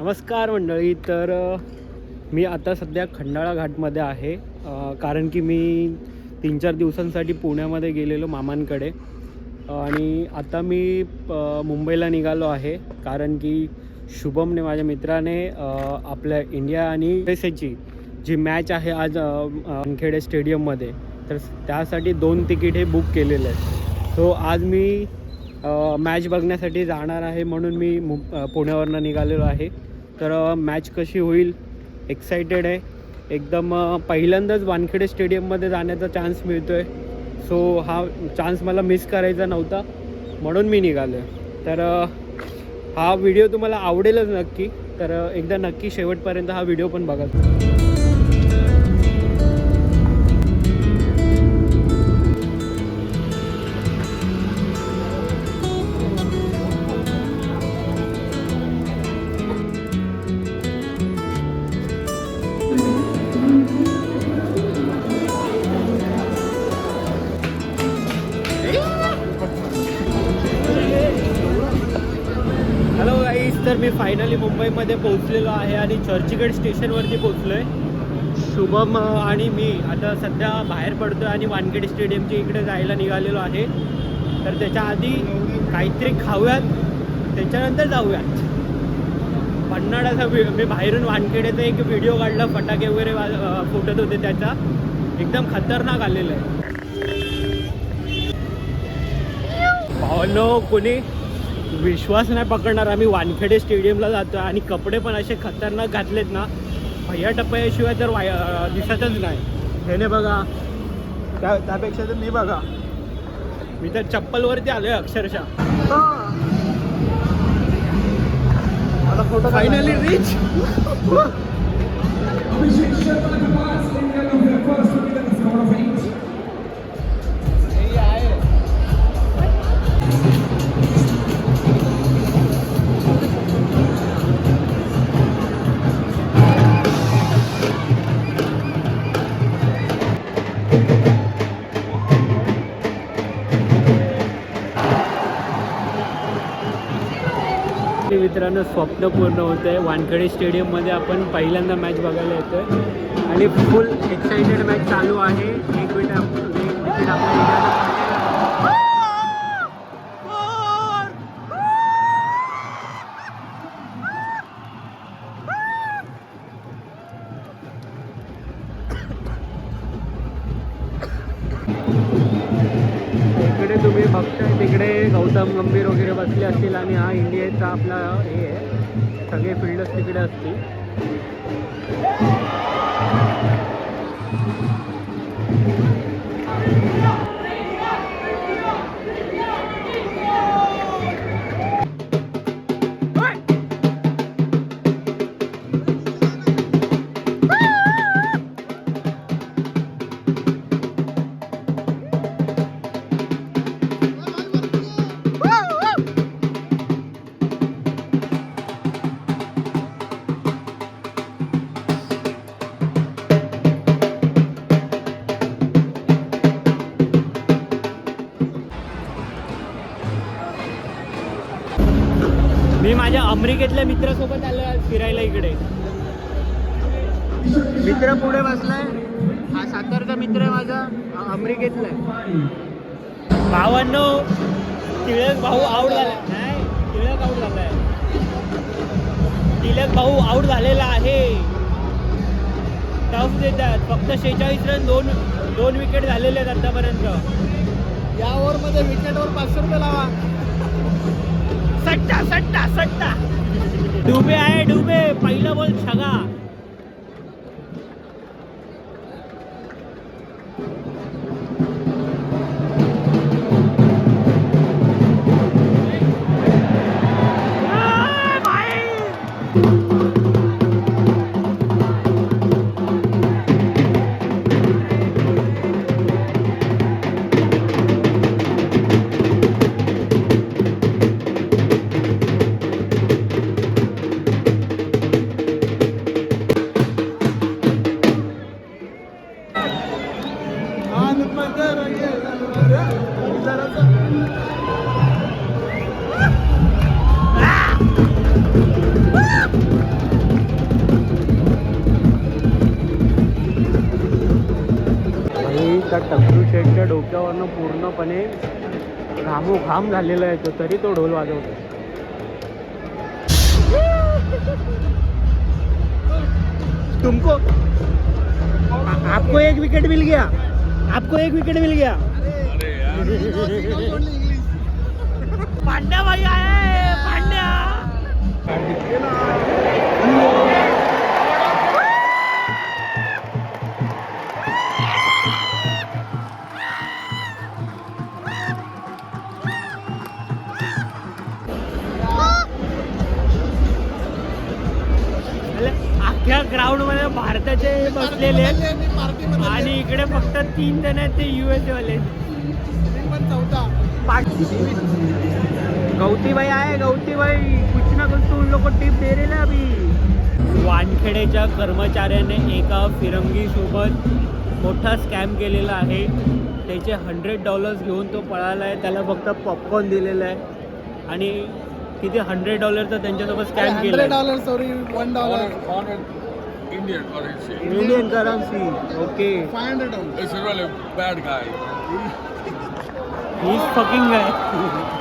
नमस्कार मंडळी. तर मी आता सध्या खंडाळा घाटमध्ये आहे, कारण की मी 3-4 दिवसांसाठी पुण्यामध्ये गेलेलो मामांकडे आणि आता मी मुंबईला निघालो आहे. कारण की शुभमने, माझ्या मित्राने, आपल्या इंडिया आणि USA जी मॅच आहे आज वानखेडे स्टेडियममध्ये, तर त्यासाठी 2 तिकीट हे बुक केलेले आहेत. सो आज मी मॅच बघण्यासाठी जाणार आहे, म्हणून मी पुण्यावरनं निघालेलो आहे. तर मॅच कशी होईल एक्सायटेड आहे एकदम. पहिल्यांदाच वानखेडे स्टेडियममध्ये जाण्याचा चान्स मिळतो आहे. सो हा चान्स मला मिस करायचा नव्हता, म्हणून मी निघालो आहे. तर हा व्हिडिओ तुम्हाला आवडेलच नक्की. तर एकदा नक्की शेवटपर्यंत हा व्हिडिओ पण बघा. हॅलो गाईस, तर मी फायनली मुंबईमध्ये पोहोचलेलो आहे आणि चर्चगेट स्टेशनवरती पोहोचलो आहे. शुभम आणि मी आता सध्या बाहेर पडतो आहे आणि वानखेडे स्टेडियमच्या इकडे जायला निघालेलो आहे. तर त्याच्या आधी काहीतरी खाऊयात, त्याच्यानंतर जाऊयात. पन्नाडाचा मी बाहेरून वानखेडेचा एक व्हिडिओ काढला, फटाके वगैरे फुटत होते, त्याचा एकदम खतरनाक आलेला आहे. भावनो, कोणी विश्वास नाही पकडणार, आम्ही वानखेडे स्टेडियमला जातो आणि कपडे पण असे खतरनाक घातलेत ना, भैया टप्प्याशिवाय तर दिसतच नाही. त्याने बघा, त्यापेक्षा तर मी बघा, मी तर चप्पलवरती आलोय अक्षरशः. आता फोटो फायनली रीच. मित्रांनो, स्वप्न पूर्ण होतं आहे. वानखेडे स्टेडियममध्ये आपण पहिल्यांदा मॅच बघायला येतो आहे आणि फुल एक्साइटेड मॅच चालू आहे. एक मिनिट आपल्या इकडे तुम्ही बघताय, तिकडे गौतम गंभीर वगैरे बसले असतील आणि हा इंडियाचा आपला हे आहे, सगळे फील्डर्स तिकडे असतील. मी माझ्या अमेरिकेतल्या मित्रासोबत आलो फिरायला इकडे. मित्र पुढे बसलाय, हा सातारचा मित्र आहे माझा, अमेरिकेतला आहे. भावांनो, टिळक भाऊ आऊट झाला नाही, टिळक आऊट झालाय, टिळक भाऊ आऊट झालेला आहे. टफ देतात, फक्त 46 रन, दोन विकेट झालेले आहेत आतापर्यंत. या ओव्हरमध्ये विकेटवर 500 रुपये लावा. सट्टा सट्टा सट्टा, डुबे आहे, डुबे, पहिला बॉल छगा. आता टकरू शेटच्या डोक्यावरनं पूर्णपणे घामोघाम झालेला आहे तो, तरी तो ढोल वाजवतो. तुमको आपको एक विकेट मिल गया, आपको एक विकेट मिल गया. पांड्या भाई आए, पांड्या. अख्ख्या ग्राउंड मध्ये भारताचे बसलेले आहेत आणि इकडे फक्त 3 जण आहेत ते USA वाले. गौती भाई आहे, गौती भाई कुछ ना कुछ तुम लोग को टिप दे रहे ना अभी. वानखेडेच्या कर्मचाऱ्याने एका फिरंगी सोबत मोठा स्कॅम केलेला आहे. त्याचे $100 घेऊन तो पळाला आहे. त्याला फक्त पॉपकॉर्न दिलेला आहे आणि किती $100 त्यांच्यासोबत स्कॅम केला. $100 sorry $1 Indian currency. Okay. $500. It's a really bad guy. He fucking आहे.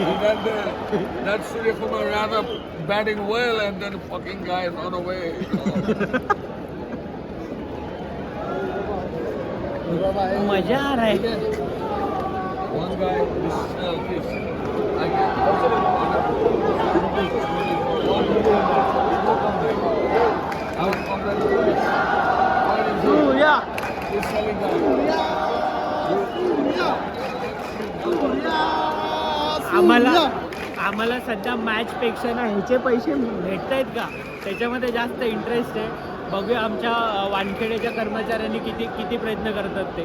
And then that Surya Kumar Yadav batting well, and then fucking guy is on the way. मजा आ रहा है. One guy is this. I Surya आम्हाला सध्या match पेक्षा ना ह्याचे पैसे भेटत आहेत का त्याच्यामध्ये जास्त इंटरेस्ट आहे. बघूया आमच्या वानखेडेच्या कर्मचाऱ्यांनी किती प्रयत्न करतात ते.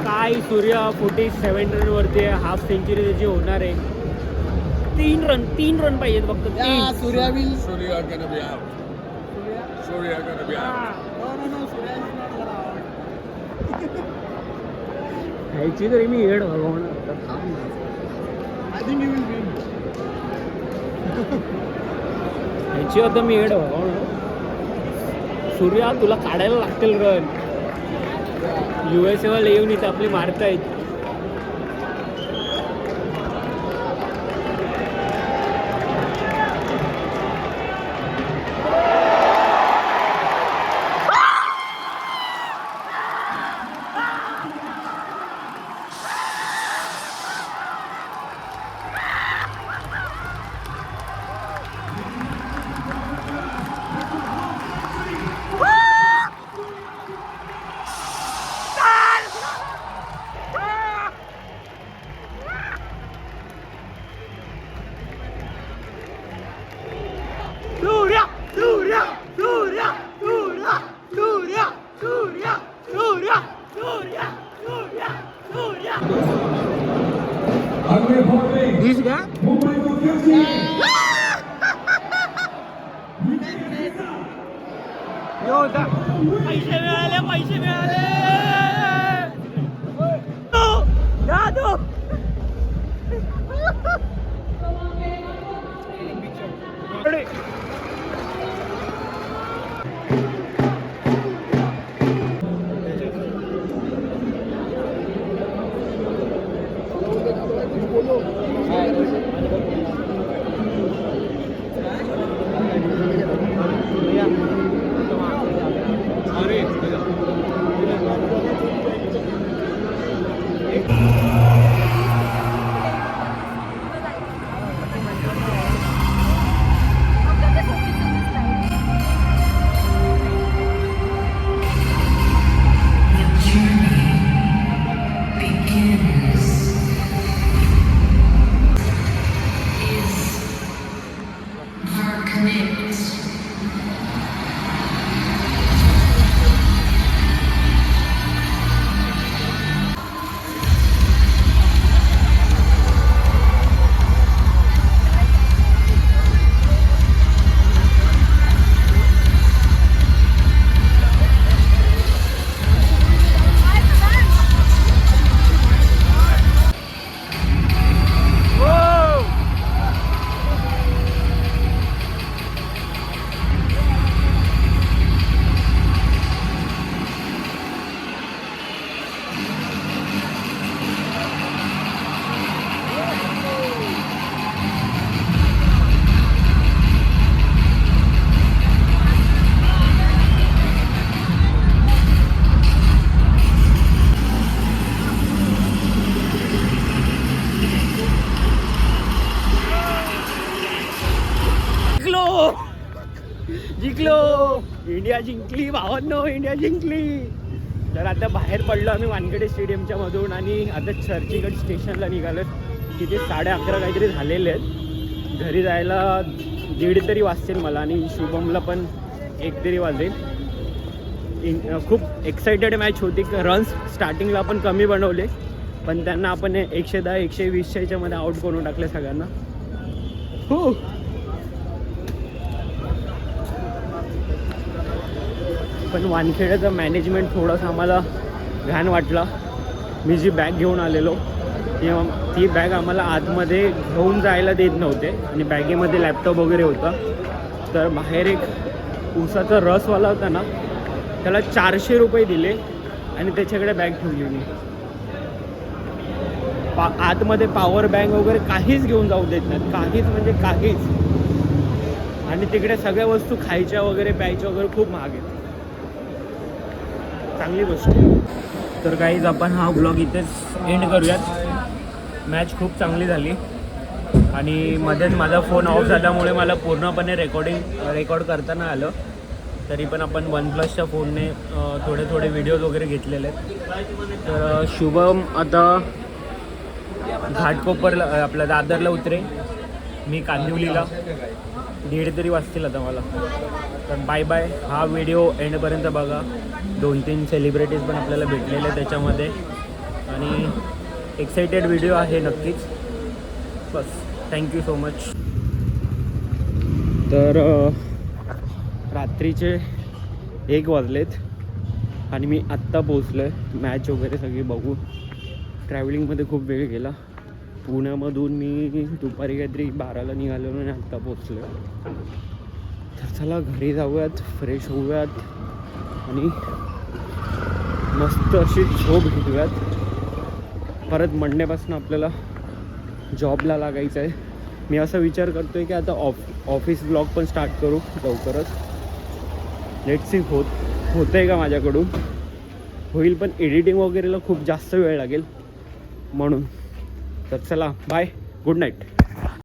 काय सूर्या 47 रनवरती आहे. हाफ सेंचुरी त्याची होणार आहे. 3 रन पाहिजेत फक्त. 3. Surya will. Surya gonna be out. Surya gonna be out. No, Surya is not gonna out. ह्याची तरी मी हेड भगवणार तर थांब ना. I think he will win. ह्याची आता मी हेड भगवणार. सूर्या तुला काढायला लागतील रन. USA वाले येऊन इथं आपली मारतायत. This guy? पैसे मिळाले. जादू. जिंकलो, इंडिया जिंकली भावांनो, इंडिया जिंकली. तर आता बाहेर पडलो आम्ही वानखेडे स्टेडियमच्या मधून आणि आता चर्चगेट स्टेशनला निघालो. तिथे 11:30 काहीतरी झालेले आहेत. घरी जायला 1:30 तरी वाजतील मला आणि शुभमला पण 1 तरी वाजेल. खूप एक्सायटेड मॅच होती. रन्स स्टार्टिंगला आपण कमी बनवले पण त्यांना आपण 110 120च्या मध्ये आउट करून टाकले सगळ्यांना. हो पण वानखेड्याचं मॅनेजमेंट थोडंसं आम्हाला घाण वाटला. मी जी बॅग घेऊन आलेलो ती बॅग आम्हाला आतमध्ये घेऊन जायला देत नव्हते आणि बॅगेमध्ये लॅपटॉप वगैरे होता. तर बाहेर एक ऊसाचा रसवाला होता ना, त्याला 400 रुपये दिले आणि त्याच्याकडे बॅग ठेवली मी. आतमध्ये पॉवर बँक वगैरे काहीच घेऊन जाऊ देत नाहीत, काहीच म्हणजे काहीच. आणि तिकडे सगळ्या वस्तू खायच्या वगैरे प्यायच्या वगैरे खूप महाग आहेत. चांगली गोष्ट. तर काहीच आपण हा ब्लॉग इथेच एंड करूयात. मॅच खूप चांगली झाली आणि मध्येच माझा फोन ऑफ झाल्यामुळे मला पूर्णपणे रेकॉर्ड करता नाही आलं. तरी पण आपण OnePlusच्या फोनने थोडे व्हिडिओज वगैरे घेतलेले आहेत. तर शुभम आता घाटकोपरला आपल्या दादरला उतरे, मी कांदिवलीला. 1:30 तरी वाजतील आता मला. तर बाय बाय. हा व्हिडिओ एंडपर्यंत बघा. 2-3 सेलिब्रिटीज पण आपल्याला भेटलेले आहेत त्याच्यामध्ये आणि एक्सायटेड व्हिडिओ आहे नक्कीच. बस थँक्यू सो मच. तर रात्रीचे 1 वाजलेत आणि मी आत्ता पोचलो आहे. मॅच वगैरे सगळी बघून ट्रॅव्हलिंगमध्ये खूप वेळ गेला. पुण्यामधून मी दुपारी काहीतरी 12ला निघालो आणि आत्ता पोचलो. तर चला घरी जाऊयात, फ्रेश होऊयात आणि मस्त अशी झोप घेऊयात. परत मंडेपासून आपल्याला जॉबला लागायचं आहे. मी असा विचार करतो आहे की आता ऑफिस ब्लॉग पण स्टार्ट करू लवकरच. लेट्स सी होतं आहे का माझ्याकडून. होईल पण एडिटिंग वगैरेला खूप जास्त वेळ लागेल म्हणून. तर चला बाय, गुड नाईट.